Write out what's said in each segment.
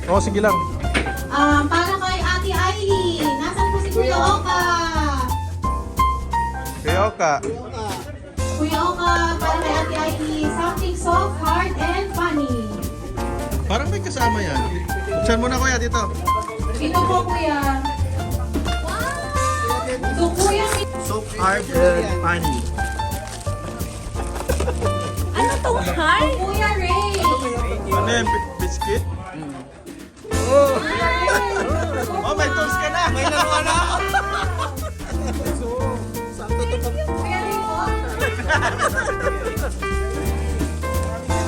Oo, sige lang. Para kay Ate Aileen. Nasaan po si Kuya Oka? Kaya ka. Kuya Oka, para kay Ate Aileen. Something soft, hard, and funny. Parang may kasama yan. Buksan mo na kuya dito. Ito po, Kuya. So, Kuya, So hard and funny. Ano to, hard? Kuya Ray. Ano yan? Biscuit? Oh! Oh, may tools ka na! May laro ka na! Kuya Ray po.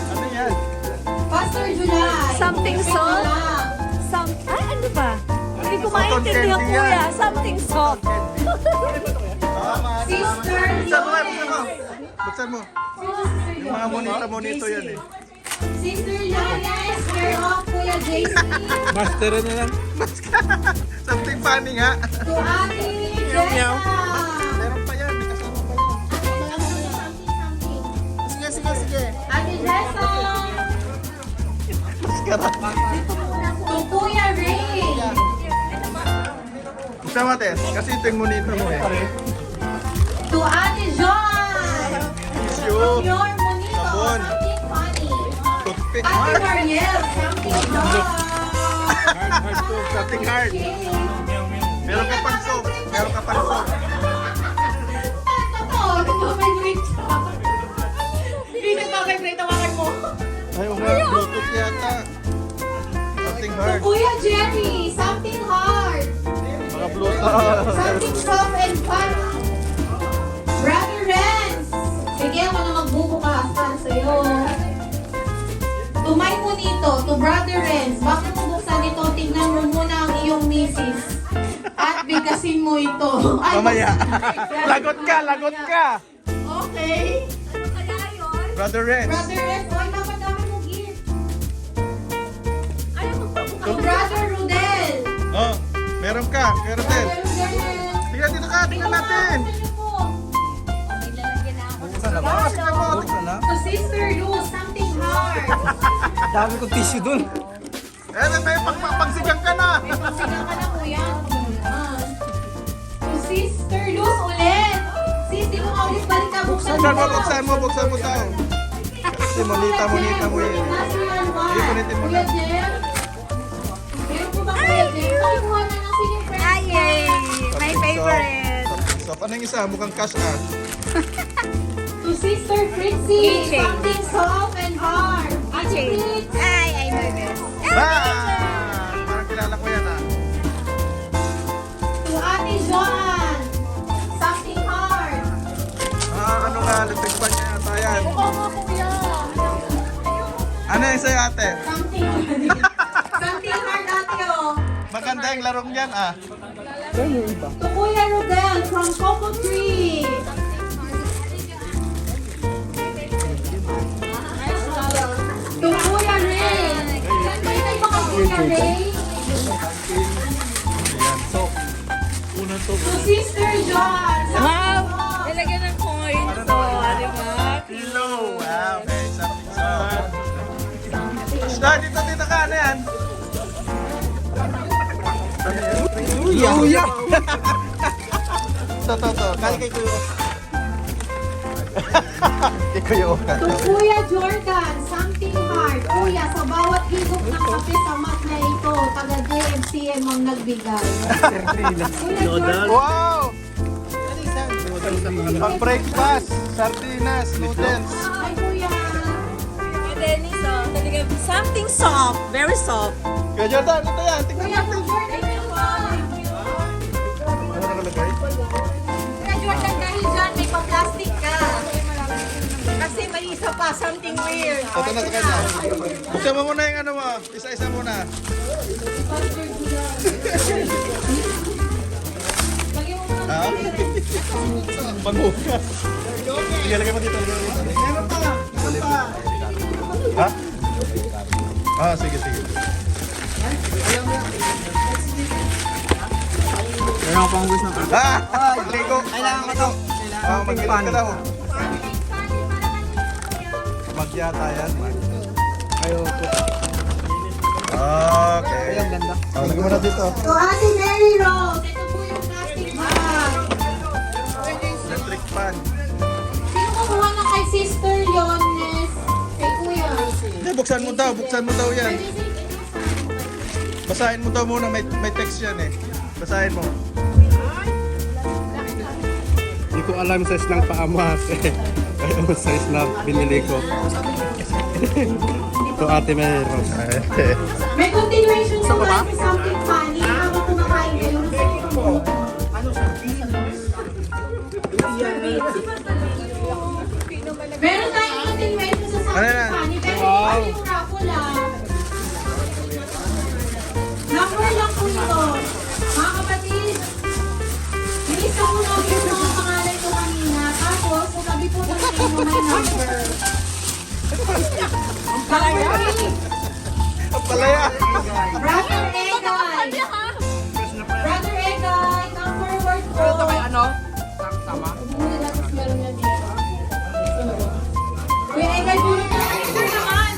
Ano yan? Pastor July. Something soft? Ay, ano ba? Hindi ko maintindihan, candy yan. kuya. Something soft. Sister Buksan mo nga, buksan mo! Leones. Buksan mo! Yung mga monito yan eh. Sister Leones. Care of Kuya JC. Master na lang. Something funny nga. To Ate Jessa. Meron pa yan, may kasama pa yan. Sige. Ate Jessa. Maskara. To Kuya Ray. Buksan mo ate, kasi ito yung monito mo eh. To Ate Joy. Tissue. Your monito. Sabon. Something funny. Toothpick. Ate Mariel. Something dog. Something hard. Okay. Meron ka pang soap. Meron ka pang soap. Totoo, nagpa-vibrate siya. Hindi nagpa-vibrate, tawakan mo. Ayaw nga, Bluetooth yata. Something To hard. Kuya Jerry, something hard. Mga Bluetooth. Something soft and fun. Brother Renz. Sige, ako na magbubukas para sa'yo. To my monito, to Brother Renz. Bakit mo buksan ito? Tignan mo muna ang iyong misis. At bigasin mo ito. Ay, Mamaya. Lagot ka, lagot ka. Okay. Brother Renz. Brother Renz, oy, dapat dami mo gift. Ayaw magpabukas. To Brother Rudel. Oh, meron ka. Meron din. Brother Rudel. Tingnan dito ka, tingnan natin. Buksan na ba? Tingnan mo. Buksan na. To Sister Luz, something hard. Dami kong tissue dun. Eh, may pagpapagsigang ka na. Sige ka na, kuya. To Sister Luz ulit. Sis, di mo ka ulit balik ka. Buksan Buksan mo daw. Kasi monita mo yan. Sige, punitin mo Kuya na. Jem. Meron po ba Kuya Jem? Pakikuha na ng singing friend. Ay, yay! My favorite. So, ano yung isa? Mukhang cash ah. To Sister Fritzy, Keychain. something soft and hard. Ate Fritz. Ay, I know this. Parang kilala ko yan ah. To Ate Joan, something hard. Ano nga, lipig pa niya yata yan. Oo nga, kuya. Ano yung sa'yo ate? Something hard ate, oh. Maganda yung larong yan ah. To Kuya Rodel from Coco Tree. To Kuya Ray. Saan ba yung mga Kuya Ray? To Sister John. Wow! Talaga ng coins. So, di ba? Hello! Wow, okay. Something so. Dito ka. Ano yan? Luya! To. Kali kay Kuya. Kay Kuya Oka. To Kuya Jordan, something hard. Kuya, sa bawat higop ng kape sa mat na ito, taga JMCM ang nagbigay. Kuya Jordan. Wow! Pang breakfast, sardinas, noodles. Ay, Kuya. Kay Dennis, oh. Talaga, something soft. Very soft. Kuya Jordan, ito yan. Tingnan Kuya natin. Jordan, Ano nakalagay? Kuya Jordan, dahil dyan, may pa-plastic ka. Kasi may isa pa, something weird. Ito na sa kanya. Buksan mo muna yung ano mo. Isa-isa muna. Ha? Pag-uka. Sige, lagay mo dito. Meron pa. Ha? Ah, sige. Meron akong gusto na to. Ah! Magligo. Kailangan ko to. Magligo ka daw. Magyata yan. Ayoko. Okay. Ay, ang ganda. Oh, lagyan mo na dito. So, Ate Mary Rose, ito po yung plastic bag. Electric fan. Sino kumuha na kay Sister Yones? Kay Kuya. Hindi, buksan mo daw yan. Basahin mo daw muna, may text yan eh. Basahin mo. Hindi ko alam size ng paa mo ate. Ano size na binili ko. Ito ate meron. May continuation po guys, may something funny. Habang kumakain kayo, respeto mo. Meron tayong continuation sa Ano something yan? funny. Pero wow. Yung raffle Number lang po ito. Mga kapatid, nilista ko na yung mga pangalan ko kanina. Tapos, sabi po ng sino may number. Number 3. Palaya! Brother Egay. Brother Egay, number word po. Ito kay ano? Tama. Muna natin meron na dito. Kuya Egay, muna natin ito naman.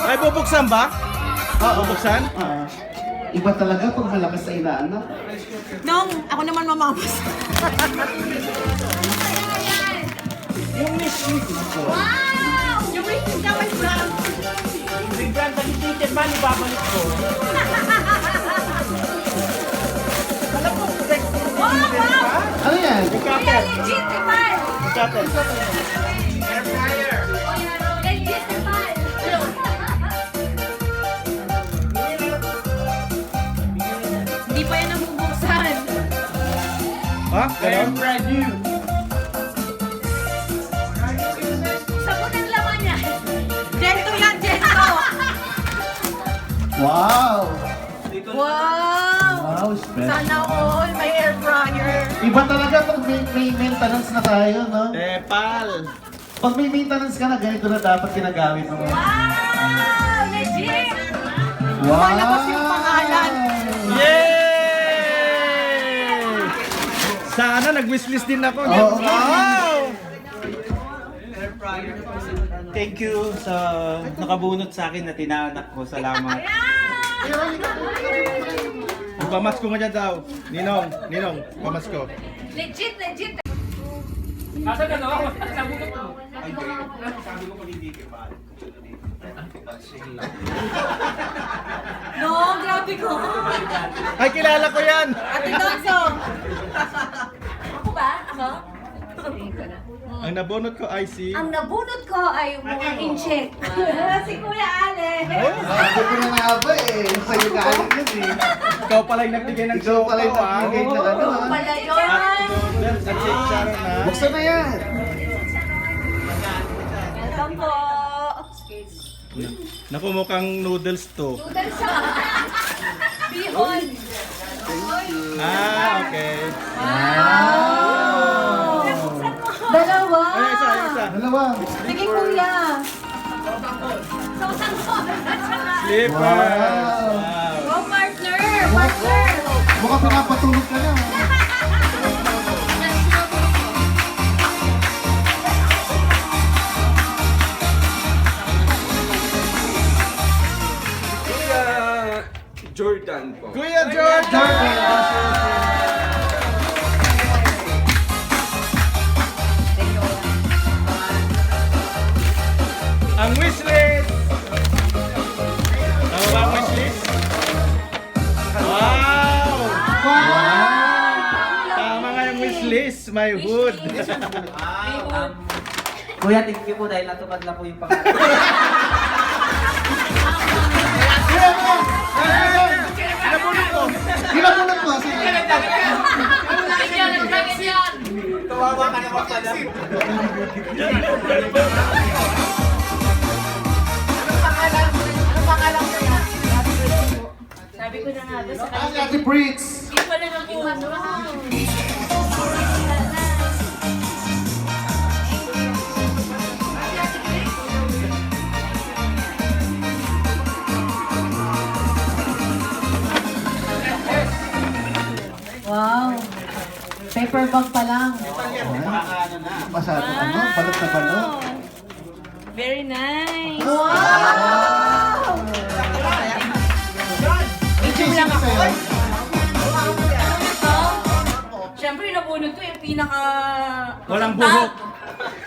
Ay, bubuksan ba? Bubuksan? Iba talaga pag malakas sa inaanak. Nong, ako naman mamamas. Wow! Yung wish list ka, my friend. Bigyan, tagititin ba? Ibabalik ko. Alam mo, Wow, wow! Ano yan? Kuya, legit, Iman! Legit, Iman! Hindi pa yan nabubuksan. Ha? Ganun? brand new. Sabon ang laman niya. Gento yan, gento! Wow! Wow! Wow, special. Sana all may air fryer. Iba talaga pag may maintenance na tayo, no? Tepal! Pag may maintenance ka na, ganito na dapat ginagamit mo. Wow! Legit! Wow! Lumalabas yung pangalan. Yay! Sana nag-wishlist din ako. Oo. Wow! Thank you sa nakabunot sa akin na tinaanak ko. Salamat. Pamasko mo dyan daw. Ninong, pamasko. Legit, legit! Nasa ka, no? Nabukot mo. Sabi ko hindi kipal. No, grabe ko. Ay, kilala ko yan! Ate Donso. Ako ba? Ako? Ang nabunot ko ay si... Ang nabunot ko ay mga incheck. Si Kuya Ale. Sabi ko na nga ba eh. Sa'yo galing yun eh. Ikaw pala yung nagbigay ng Ikaw pala yung choco, ah. nagbigay ng ano, Oo, ah. pala yun. At si Sharon na. Buksan na yan! Welcome po. Naku, mukhang noodles to. Noodles siya. Bihon. Ah, okay. Dalawa. Ay, isa. Dalawa. Sige, Kuya. Sosang ko. Slippers. Wow. Wow. Oh, partner. Partner. Mukha pinapatulog ka na. Jordan po. Kuya Jordan! Ang wishlist! Tama ba ang wishlist? Wow! Tama nga yung wishlist, my hood. Kuya, thank you po dahil natupad na po yung pangalan. Nabunot ko! Ginabunot mo. Sige. Kawawa ka naman pala. Sabi ko na nga ba sa Ang Ate Brits. Hindi pala nakuha. Wow. Paper bag pa lang. Masyado balot na balot. Very nice. Wow! Medium lang ako. Sa'yo. Siyempre, nabunod ko yung pinaka... Walang buhok.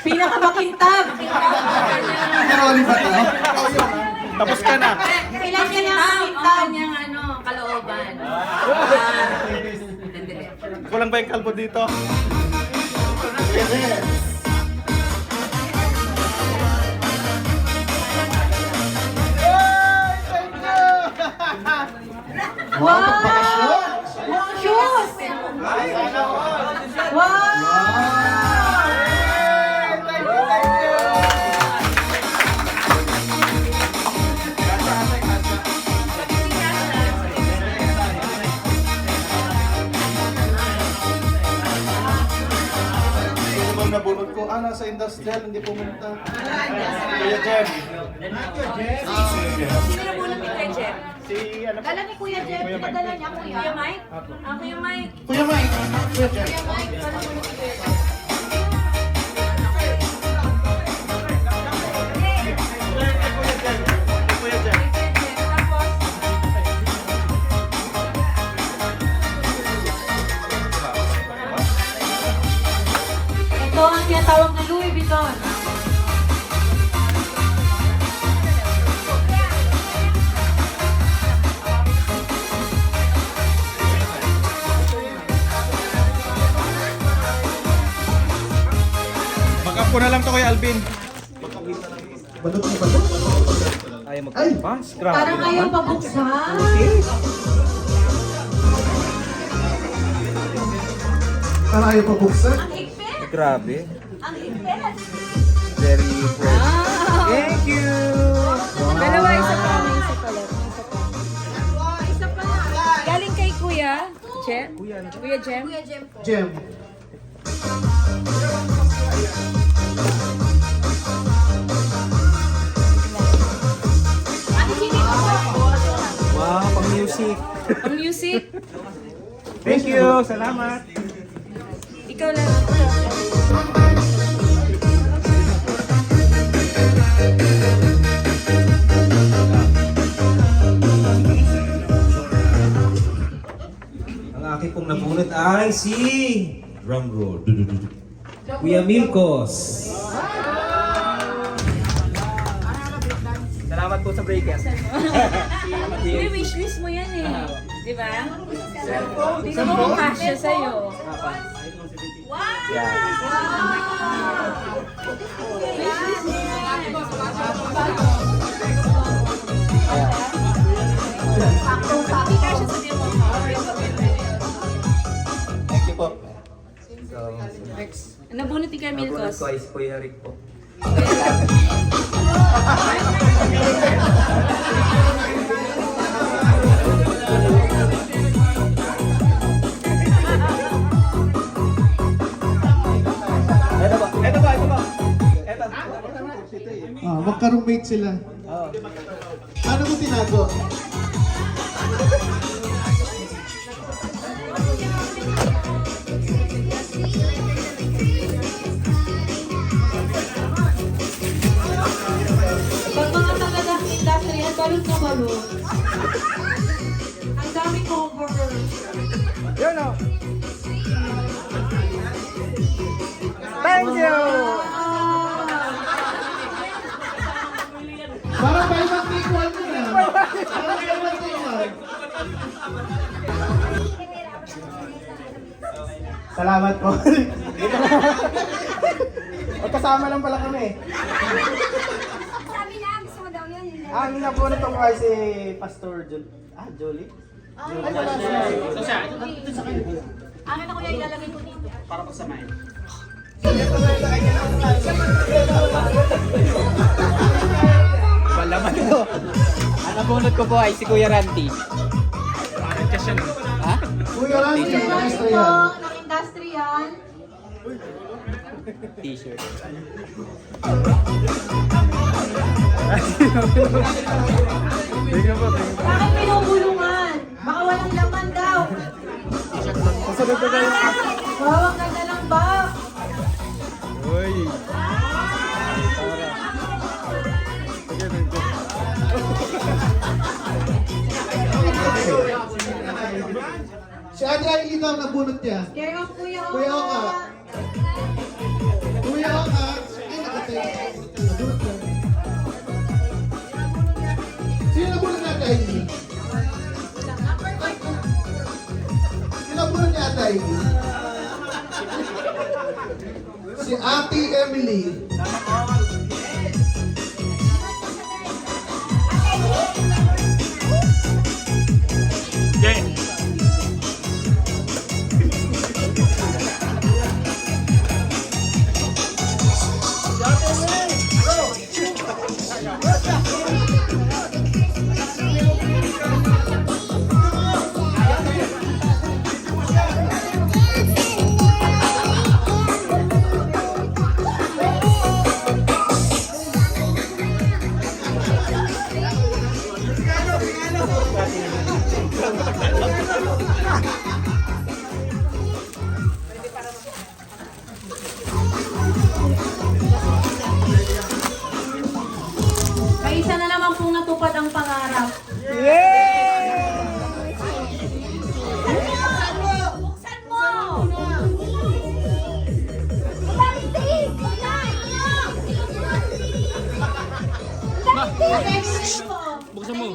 Pinakamakintab. Karoli ba to? Tapos ka na. Kailan niya yung Ang makintab? kanyang ano, kalooban. Kulang ba yung kalbo dito? Wow! Wow! Shoes! Wow! Ano bang nabunot ko? Nasa industrial, hindi pumunta. Kuya Jem. Sino nabunod ni Kuya Jeff? Dala ni Kuya Jeff. Pinadala niya, Kuya. Kuya Mike? Kuya Mike. Kuya Mike. Kuya Jem. Ito ang tinatawag na Louis Vuitton. Backup ko na lang to kay Alvin. Balot na balot. Ayaw magpapas. Grabe Parang naman. ayaw pabuksan. Para ayaw pabuksan. Ang higpit. Grabe. Ang higpit. Very good. Thank you. Dalawa, isa pa. May isa pa lang. Isa pa. Galing kay Kuya Jem? Kuya Jem? Jem. Wow, pang music. Ang music. Thank you. Salamat. Ikaw lang. Ang aking pong nabunot ay si drum roll. Kuya Milkos. Salamat po sa breaker. May wishlist mo yan eh. Di ba? Tingnan mo kung kasya sa'yo. Hindi kasya sa demo. Thank you po. Nabunot ni Camilcos. Ko ay si Kuya Rick po. Ito ba? Ito ba? Ito ba? Ito. Magka-roommate sila. Ano mo tinago? Pag mga talagang industrial, balot na balot. Ang dami cover. Yun o. Thank you! Parang may mag-equal mo na. Parang may mag-equal. Salamat po. Magkasama lang pala kami. Sabi na, gusto mo daw yun. Ang nabunot ko ay si Pastor Jolie. Akin ako yung ilalagay ko dito. Malaman ito. Ang nabunot ko po ay si Kuya Randy. Ha? Kuya Randy, Ito, industrial. ng industrial. T-shirt. Bakit pinubulungan? Baka walang laman daw. Kasi Wow, ang ganda ng box. Uy. Si Ate Aileen daw nabunot niya. Care of Kuya Kuya Oka. Kuya Oka. Ay, nakatay. Nabunot niya. Sino nabunot niya, Ate Aileen? Sino nabunot niya, Ate Aileen? Si Ate Emily. May isa na naman pong natupad ang pangarap. Buksan mo! Buksan mo!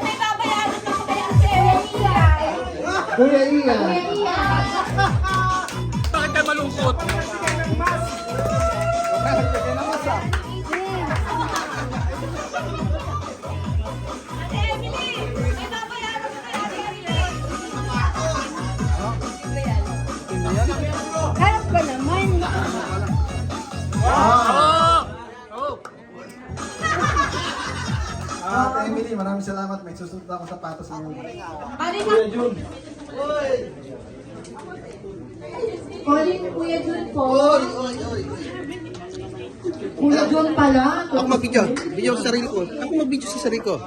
May babayaran na ko kaya si Kuya Iya. Bakit kayo malungkot? Emily! May babayaran na kaya si Emily! Harap ka naman. Emily, maraming salamat. May susunod ako sapatos sa iyo. Calling Kuya Jun po. Kuya Jun pala. Ako mag-video. Video sa sarili ko. Ako mag-video sa sarili ko.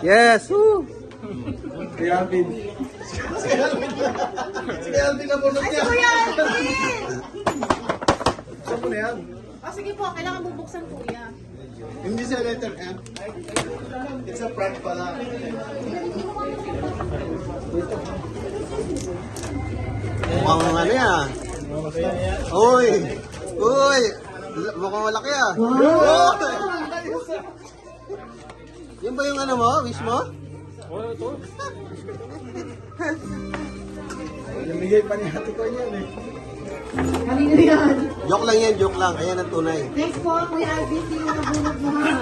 Yes! Woo! Si Alvin. Si Alvin nabunot niya. Kuya Alvin! Saan mo na yan? Sige po, kailangan bubuksan Kuya. Hindi siya letter M. It's a prank pala. Mukhang ano yan. Uy! Uy! Mukhang malaki ah. Wow! Yun ba yung ano mo? Wish mo? Namigay pa ni ate ko yan eh. Kanina yan. Joke lang yan, joke lang. Ayan ang tunay. Next po, Kuya Alvin, sino nabunod mo ha?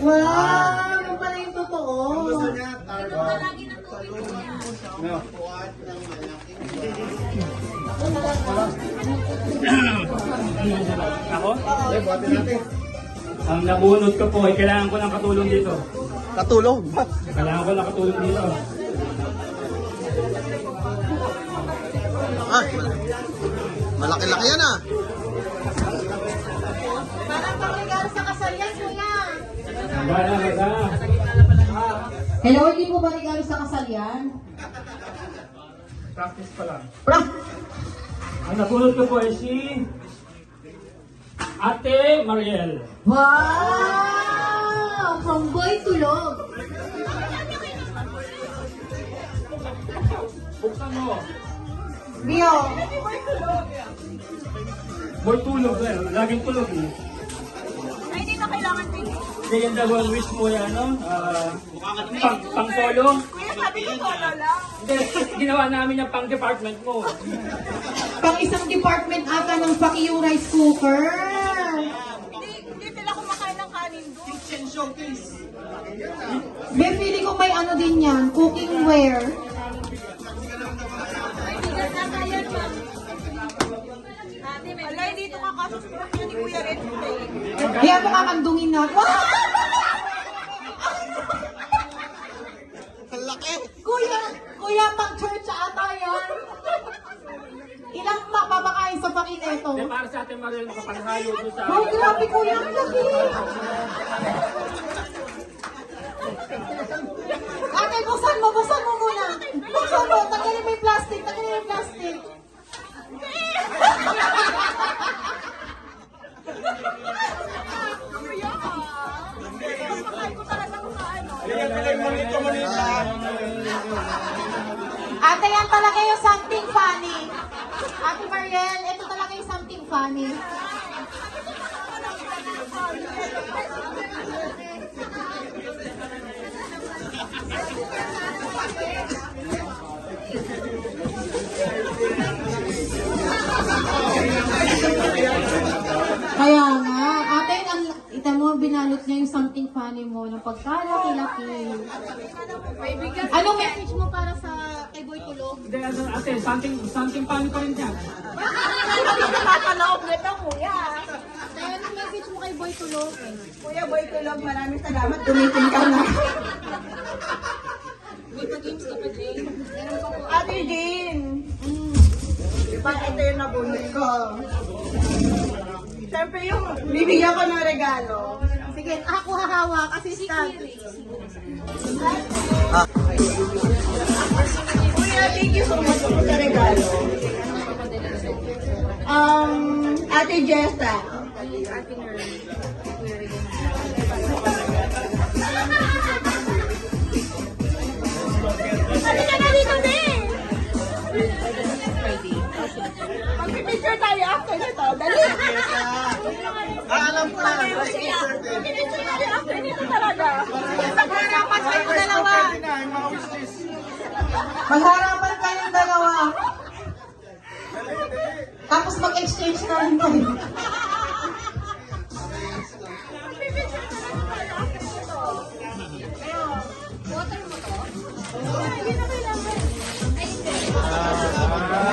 Wow! Yung pala yung totoo. Gusto niya, tarba. No. Ako? Eh, buhatin natin. Ang nabunot ko po ay kailangan ko ng katulong dito. Katulong ba? Kailangan ko ng katulong dito. Ah, malaki-laki yan ah. Parang pangregalo sa kasal yan, Kuya. Wala. Hello, hindi po ba regalo sa kasal yan? Practice pa lang. Ang nabunot ko po ay si Ate Mariel. Wow! From boy to love. Buksan mo. Bio. Boy tulog na yun. Laging tulog eh. Ay, hindi na kailangan din. Kaya yung dalawang wish mo yan, ano? Pang solo? Kuya, sabi ko solo lang. Hindi, ginawa namin yung pang department mo. Pang isang department ata ng Paki rice cooker. Hindi sila kumakain ng kanin doon. Kitchen showcase. Be, feeling ko may ano din yan, cooking ware. Alay, dito ka kasusunod yun ni Kuya Red. Kaya mo kakandungin na. Ang laki! Kuya, pang church ata yan. Ilang mapapakain sa pakineto? Para sa ating Mariel, makapanghayo doon sa... Oh, grabe kuya, ang laki. Ate, buksan mo muna. Buksan mo, tanggalin mo yung plastic, Ate, yan talaga yung something funny. Ate Mariel, ito talaga yung something funny. Kaya nga, ate, ita mo, binalot niya yung something funny mo ng pagkalaki-laki. Anong message mo para sa kay Boy Tulog? Hindi, ate, something paano pa rin dyan? Nakakalaog na ito, kuya. Kaya anong message mo kay Boy Tulog? Kuya Boy Tulog, maraming salamat. Gumitin ka na. May pa-games ka pa, Jane? Ate Jean. Diba ito yung nabunod ko? Siyempre yung bibigyan ko ng regalo. Sige, ako hahawak kasi stand. Kuya, thank you so much po sa regalo. Ate Jessa. Ano ka na dito, din? Mag-picture tayo after nito. Dali. Alam ko na. Mag-picture tayo after nito talaga. Magharapan kayong dalawa. Yung mga wishlist. Magharapan kayong dalawa. Tapos mag-exchange na rin tayo.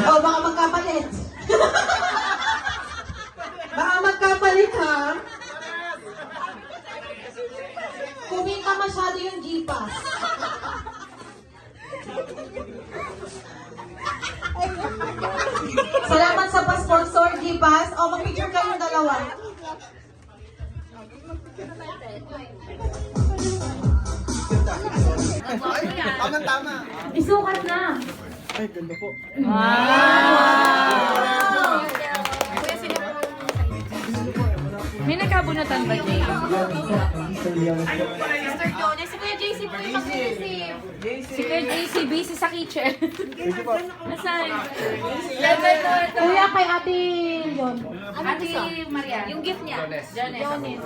Oh, baka magkapalit. Baka magkapalit, ha? Kumita masyado yung G-Pass. Salamat sa pa-sponsor, G-Pass. O, mag-picture kayong dalawa. Tama-tama. Isukat na. May nagkabunutan ba, Jay? Mr. Jones, si Kuya JC po yung mag-receive. Si Kuya JC, busy sa kitchen. Nasaan? Kuya, kay Ate Yon. Ate Maria. Yung gift niya. Jones.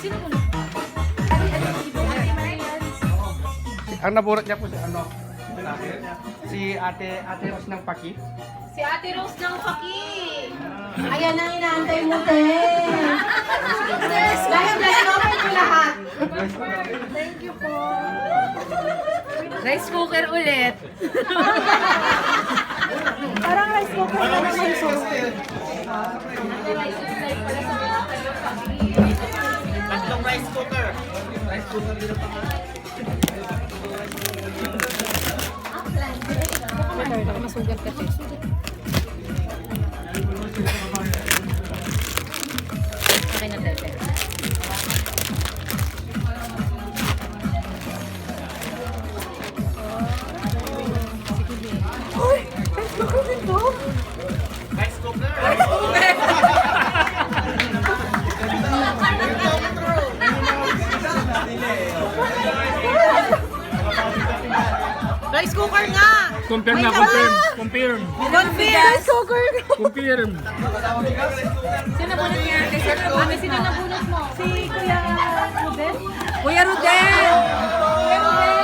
Sino po? Ang nabunot niya po si Ate Ros ng Paki. Si Ate Rose ng Paki. Ayan ang inaantay mo, te. Dahil na-open ko lahat. Thank you po. Rice cooker ulit. Parang rice cooker na naman so. Tatlong rice cooker. Masugat ka, Chris. Okay na, Tete. Rice cooker. Rice cooker nga! Confirm. Rice cooker! Confirm. Sino nabunot niya? Sino nabunot mo? Si Kuya Rudel. Kuya Rudel! Kuya Rudel!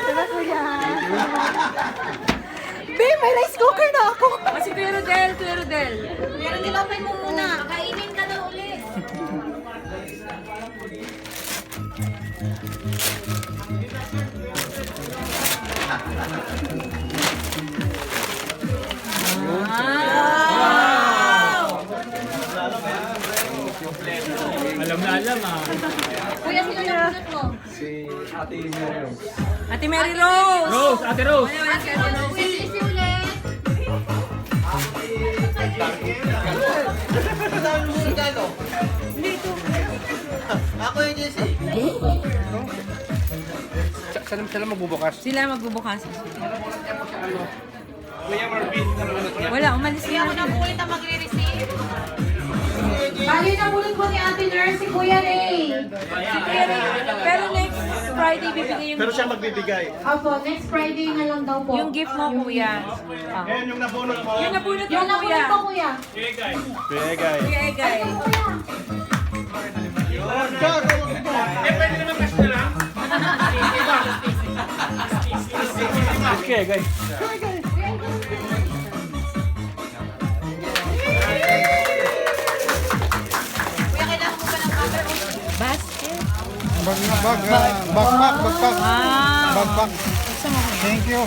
Diba, Kuya? Babe, may rice cooker na ako! Si Kuya Rudel. Pero nilapay mo muna. Kainin ka na ulit. Alam na alam ah. Kuya, sino nabunot mo? Si Ate Mary Rose. Ate Mary Rose! Rose, Ate Rose. Wala si Ate Rose. Kuya, sisi ulit. Sila magbubukas. Sila magbubukas. Wala, umalis na. Ako na po ulit ang magre-receive. Bali na bulot po ni Ate Nurse si Kuya Ray. Pero next Friday bibigay yung Pero siya magbibigay. Opo, next Friday na lang daw po. yung gift mo, kuya. Ah. Ngayon yung nabunot mo. Yung nabunot mo, Yung kuya. nabulot po, Kuya. Kuya Guy. Kuya Egay. Okay, guys. Basket. Backpack. Wow. Backpack. Thank you.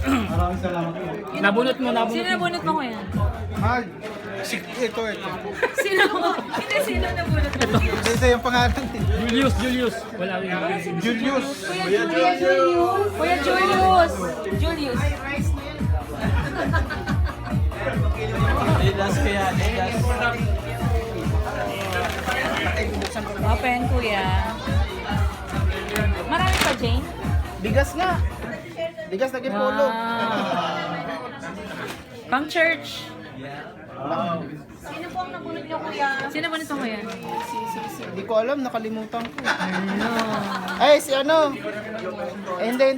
Maraming salamat po. Nabunot mo. Sino nabunot mo, kuya? Ay, ito. Sino? Hindi, sino nabunot mo? Ito yung pangalan. Julius. Wala rin. Julius. Kuya Julius. Kuya Julius. Julius. Open, kuya. Marami pa, Jane? Bigas nga. Bigas na gipulo. Pang church. Sino po ang nabulot niyo, Kuya? Sino ba nito, kuya? Hindi ko alam, nakalimutan ko. Ano? Ay, si ano? Hindi.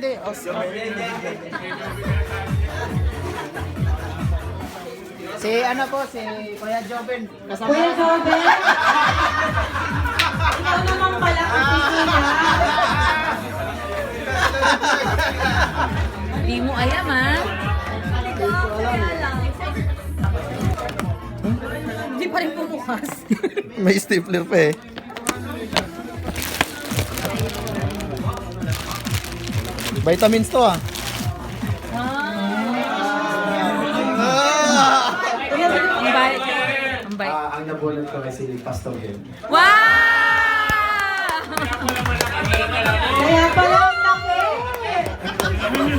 Si ano po, si Kuya Joven. Kasama Kuya Joven? Ikaw naman pala kasi Kuya. Di mo alam, ha? Hindi pa rin bumukas. May stapler pa eh. Vitamins to ah. Ang bait. Ang bait. Ang nabunot ko ay si Pastor Gem. Wow! Kaya pala ang laki.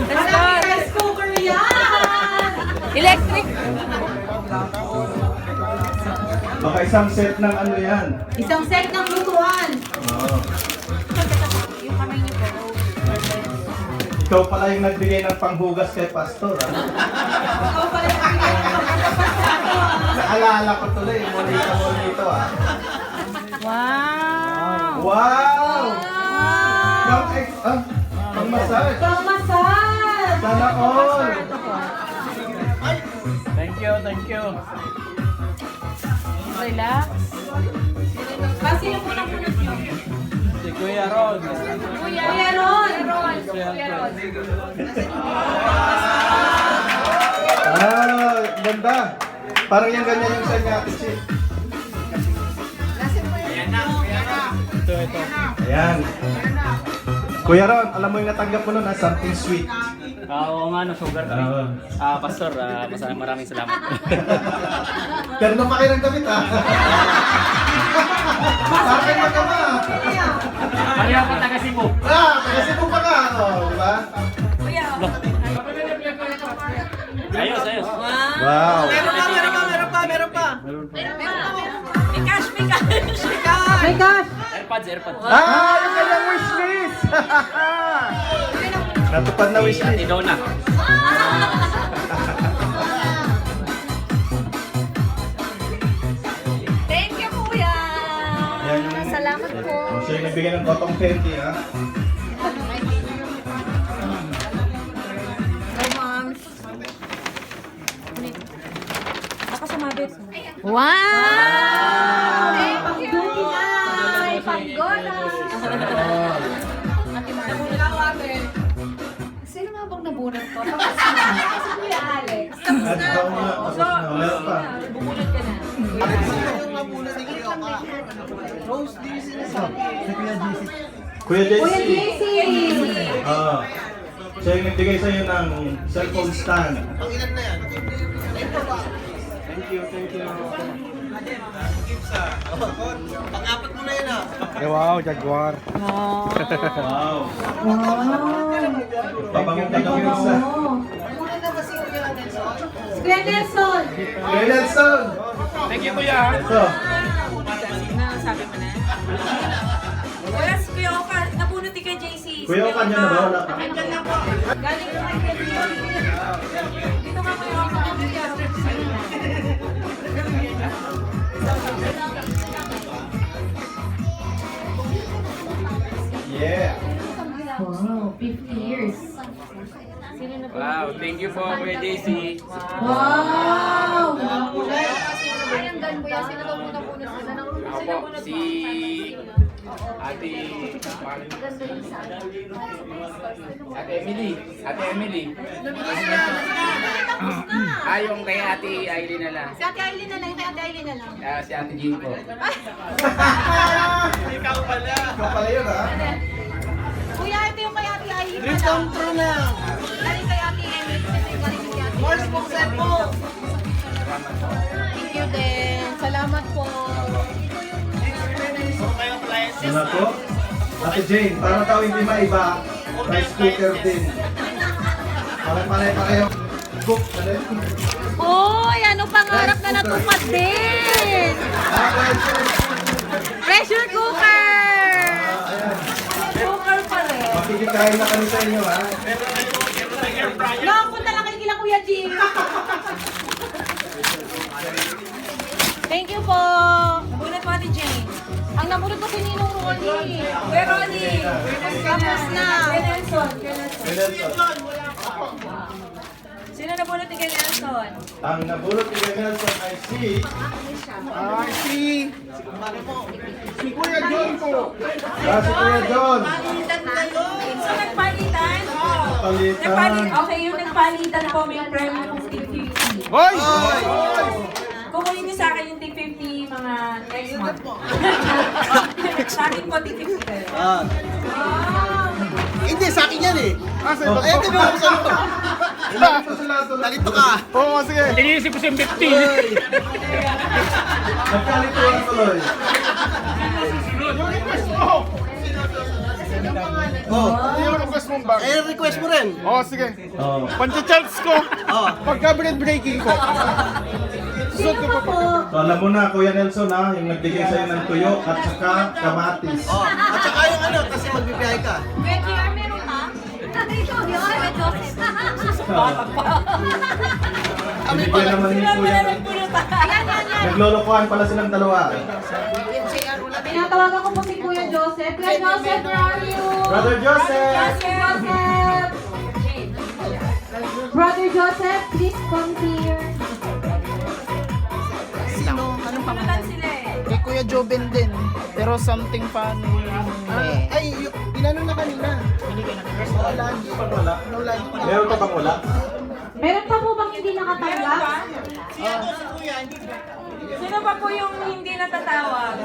Let's go! Rice cooker yan! Electric! Baka isang set ng ano yan. Isang set ng lutuan. Yung kamay niyo po. Ikaw pala yung nagbigay ng panghugas kay Pastor. Ha? Ikaw pala yung Naalala ko tuloy, monito ah. Wow! Wow! Pang massage. pang-massage. Sana all. Thank you. Relax. Sino po nabulot niyo? Si Kuya Ron. Kuya Ron. Ganda. Parang yung ganyan yung sa niya. Ito. Ayan. Kuya Ron, alam mo yung natanggap mo nun, something sweet. Oo nga, sugar free. Pastor, maraming salamat. Pero nung kayo ng damit ah. Sa akin magkama. Kaya pa taga Cebu. Taga Cebu pa ka. Di ba? Kuya! Ayos. Wow. Meron pa! May cash! My gosh. AirPods. Yung kanyang wishlist. Natupad na wishlist. Ate Donna. Thank you, kuya! Yan yung... Salamat po. Siya yung nagbigay ng cotton candy ha. Hi, moms. Ako sumabit. Wow! Thank you. Ay, panggola! Sino nga bang nabunot ko? Tapos na. Si Kuya Alex. Tapos At na ikaw ako. na. So, Meron pa. bubunot ka na. Kuya JC. Kuya JC. Siya yung nagbigay sa'yo ng cellphone stand. Thank you. Pang-apat mo na yun ah. Wow, Jaguar. Wow. Babangong ka daw yung isa. Kuya Nelson. Kuya Nelson! Thank you, kuya. Ito. Sabi mo na. Wala si Kuya Oka. Nabunot ni kay JC. Kuya, kanya na ba? Wala ka. Galing ko kay JC. Dito ka Kuya Oka. Yeah. Wow, 50 years. Wow, thank you po, Kuya JC. Wow! Ayang gan mo yan. Sino daw muna-muna sila ng Ako po, si Ate... Ate Emily. Ate Emily. Yung kay Ate Aileen na lang. Si Ate Aileen na lang. Kay Ate Aileen na lang. Si Ate Jean po. Ikaw pala yun ha? Kuya, ito yung kay Ate Aileen na Dream lang. come true na. Galing kay Ate Emily. Galing kay Ate More success po. Thank you din. Salamat po. Ano to? Ate Jane, para daw hindi maiba, rice cooker din. Pare-pare pa kayo. Cook na rin. Hoy, ano pangarap na natupad din? Pressure cooker! Cooker pa rin. Makikikain na kami sa inyo ha. No, punta lang kay kila Kuya Jim. Thank you po. Nabunot mo Ate Jane. Ang nabunot ko si Ninong Ronnie. Kuya Ronnie. Tapos na. Kuya Nelson. Sino nabunot ni Kuya Nelson? Ang nabulot ni Nelson ay Si Kuya John po. si Kuya John. So nagpalitan? Palitan. Okay, yung nagpalitan po may premium ng Tig 50. Hoy! Kukunin niyo sa akin yung Tig 50 mga next month. Sa akin po Tig 50 kayo. Hindi, sa akin yan eh. Sa'yo ba? Ayun, tignan mo sa loob. Talito ka. Oo, sige. Iniisip ko siyang 15. Nagkalituan tuloy. Yung request mo! Oh. Yung request mong bag. Eh, request mo rin. Oo, sige. Oh. Pancha-charts ko. Oh. Pagka bread-breaking ko. Suot ko pa. So alam mo na Kuya Nelson ha, yung nagbigay sa'yo ng tuyo at saka kamatis. Oh. At saka yung ano, kasi magbibiyahe ka. Kuya JR, meron ka? Ito yun. Kuya Joseph. Binigyan naman ni Kuya. Naglolokohan pala silang dalawa. Tinatawagan ko po si Kuya Joseph. Kuya Joseph, where are you? Brother Joseph! Joseph! Brother Joseph, please come here. Pamatan sila eh. Kay Kuya Joben din. Pero something fun. Ay, inano na kanina. Lagi. Wala. No, lagi. Meron ka bang wala? Meron pa po bang hindi nakatanggap? Sino pa po yung hindi natatawag?